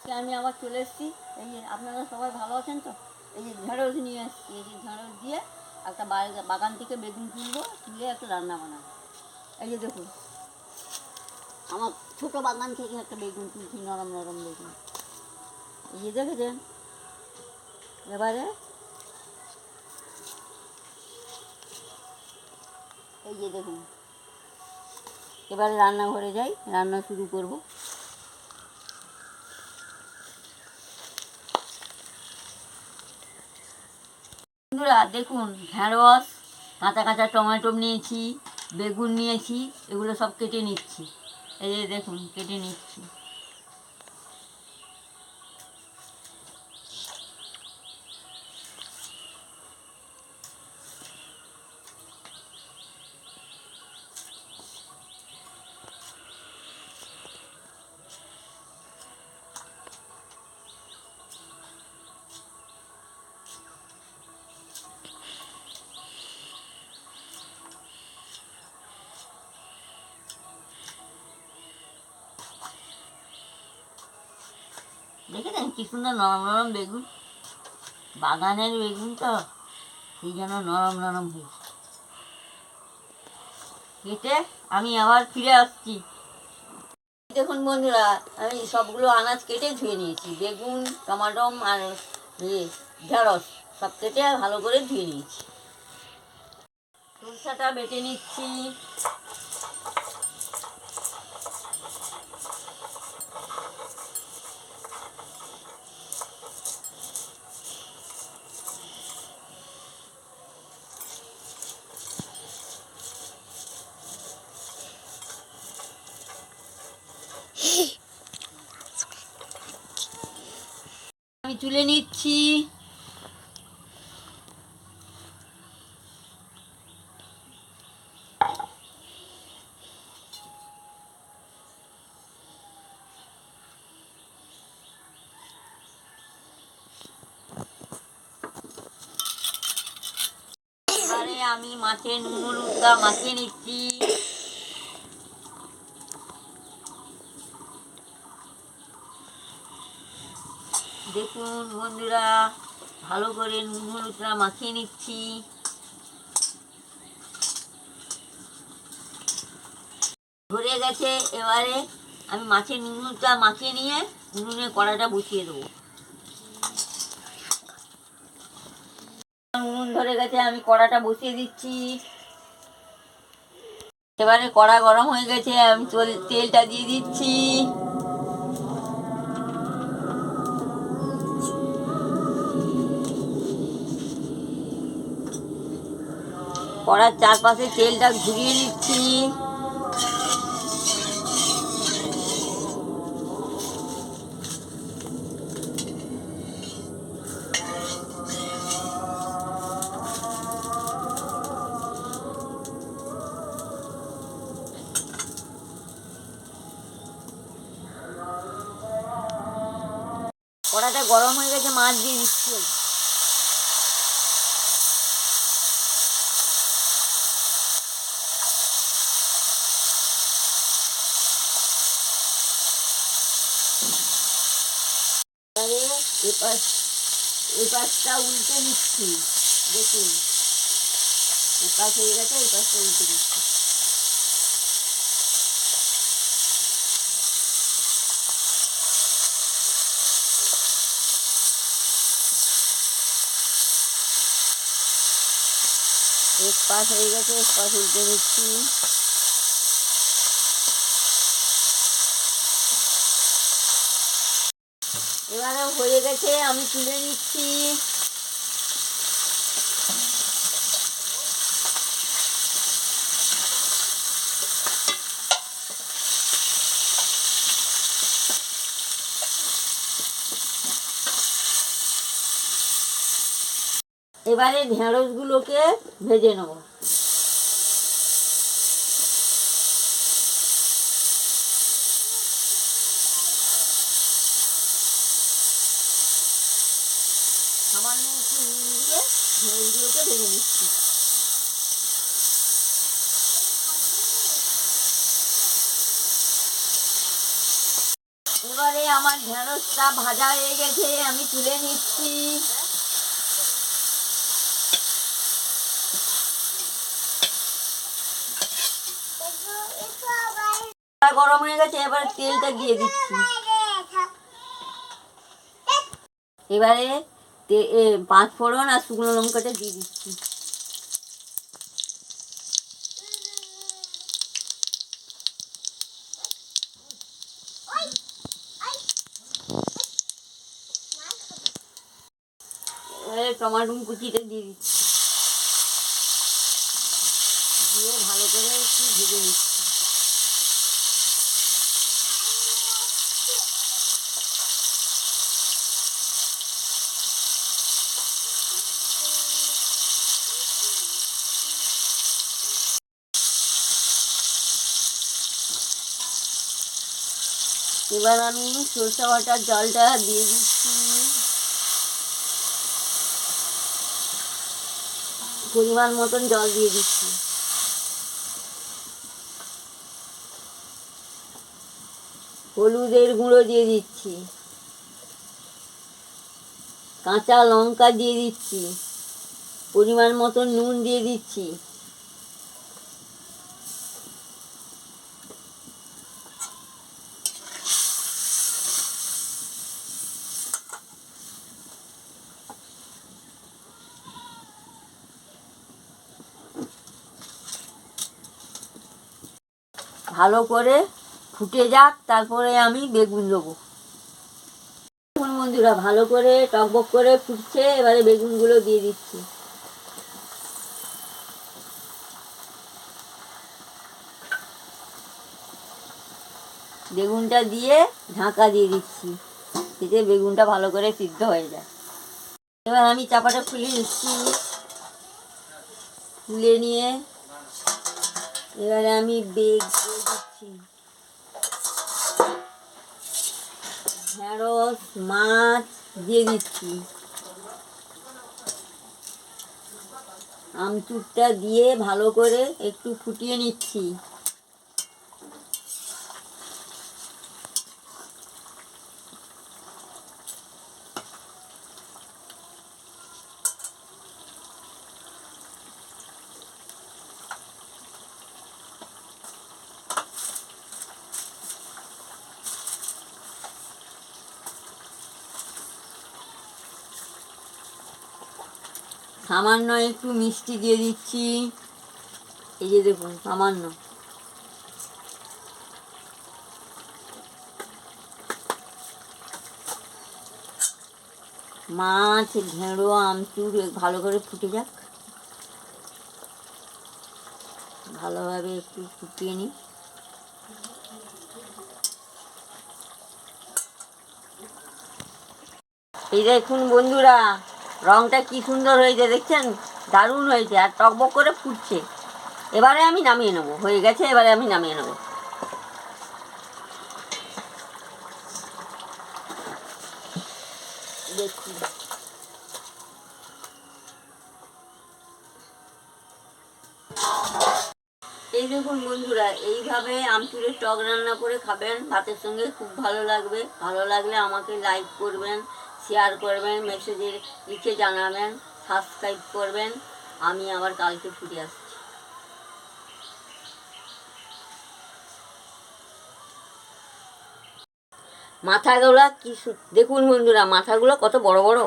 আজকে আমি আবার চলে এসেছি। এই যে আপনারা সবাই ভালো আছেন তো? এই যে ঢেঁড়স নিয়ে এসেছি, এই যে ঢেঁড়স দিয়ে একটা বাগান থেকে বেগুন তুলবো, তুলে একটা রান্না বানাবো। এই যে দেখুন, আমার ছোটো বাগান থেকে একটা বেগুন তুলছি, নরম নরম বেগুন। এই যে দেখেছেন। এবারে এই যে দেখুন, এবারে রান্নাঘরে যাই, রান্না শুরু করব। বন্ধুরা দেখুন, ঢেঁড়স, কাঁচা কাঁচা টমেটো নিয়েছি, বেগুন নিয়েছি, এগুলো সব কেটে নিচ্ছি। এই যে দেখুন, কেটে নিচ্ছি। দেখেছেন কি সুন্দর নরম নরম বেগুন, বাগানের বেগুন তো সেই জন্য নরম নরম হয়েছে। কেটে আমি আবার ফিরে আসছি। দেখুন বন্ধুরা, আমি সবগুলো আনাজ কেটে ধুয়ে নিয়েছি, বেগুন, টমাটো আর ঢেঁড়স সব কেটে ভালো করে ধুয়ে নিয়েছি। সরষাটা বেটে নিচ্ছি। আমি তুলে নিচ্ছি। এবারে আমি মাছের নুন হলুদটা মাখিয়ে নিচ্ছি। দেখুন বন্ধুরা, ভালো করে নুন হলুদটা মাখিয়ে নিচ্ছি। ধরে গেছে। এবারে আমি মাছের নুন হলুদটা মাখিয়ে নিয়ে উনুনে কড়াটা বসিয়ে দেবো। উনুন ধরে গেছে, আমি কড়াটা বসিয়ে দিচ্ছি। এবারে কড়া গরম হয়ে গেছে, আমি তেলটা দিয়ে দিচ্ছি। কড়ার চারপাশে তেলটা ঘুরিয়ে নিচ্ছি। কড়াটা গরম হয়ে গেছে, মাছ দিয়ে দিচ্ছি। এপাশটা উল্টে নিচ্ছি। দেখুন, এপাশ হয়ে গেছে, এপাশটা উল্টে নিচ্ছি। এক পাশ হয়ে গেছে, এক পাশ উল্টে নিচ্ছি। এবারে হয়ে গেছে, আমি তুলে নিচ্ছি। এবারে ঢেঁড়সগুলোকে ভেজে নেব। সামান্য একটু নুন দিয়ে ঢেঁড়সগুলোকে ভেজে নিচ্ছি। এবারে আমার ঢেঁড়স তা ভাজা হয়ে গেছে, আমি তুলে নিচ্ছি। গরম হয়ে গেছে, এবার তেলটা দিয়ে দিচ্ছি। এবারে পাঁচ ফোড়ন আর শুকনো লঙ্কাটা দিয়ে দিচ্ছি। এবারে টমাটো কুচিটা দিয়ে দিচ্ছি, দিয়ে ভালো করে একটু ভেজে নিচ্ছি। এবার আমি সরষে বাটার জলটা দিয়ে দিচ্ছি, পরিমাণ মতন জল দিয়ে দিচ্ছি। হলুদের গুঁড়ো দিয়ে দিচ্ছি, কাঁচা লঙ্কা দিয়ে দিচ্ছি, পরিমাণ মতন নুন দিয়ে দিচ্ছি। ভালো করে ফুটে যাক, তারপরে আমি বেগুন দেবো। বন্ধুরা ভালো করে টকবক করে ফুটছে, এবারে বেগুনগুলো দিয়ে দিচ্ছি। বেগুনটা দিয়ে ঢাকা দিয়ে দিচ্ছি, যাতে বেগুনটা ভালো করে সিদ্ধ হয়ে যায়। এবার আমি চাপাটা খুলে নিচ্ছি, খুলে নিয়ে এবারে আমি বেগ দিয়ে দিচ্ছি। ঢেঁড়স মাছ দিয়ে দিচ্ছি, আমচুরটা দিয়ে ভালো করে একটু ফুটিয়ে নিচ্ছি। সামান্য একটু মিষ্টি দিয়ে দিচ্ছি, এই যে দেখুন সামান্য। মাছ ঢেঁড়ো আমচুর ভালো করে ফুটে যাক, ভালোভাবে একটু ফুটিয়ে নিই। এই দেখুন বন্ধুরা, রংটা কি সুন্দর হয়েছে দেখছেন, দারুণ হয়েছে আর টকবক করে ফুটছে। এবারে আমি নামিয়ে নেবো, হয়ে গেছে, এবারে আমি নামিয়ে নেবো। দেখুন এই দেখুন বন্ধুরা, এইভাবে আমচুরের টক রান্না করে খাবেন, ভাতের সঙ্গে খুব ভালো লাগবে। ভালো লাগলে আমাকে লাইক করবেন, শেয়ার করবেন, মেসেজে লিখে জানাবেন, সাবস্ক্রাইব করবেন। আমি আবার কালকে ফিরে আসছি। মাথাগুলো কি দেখুন বন্ধুরা, মাথাগুলো কত বড় বড়।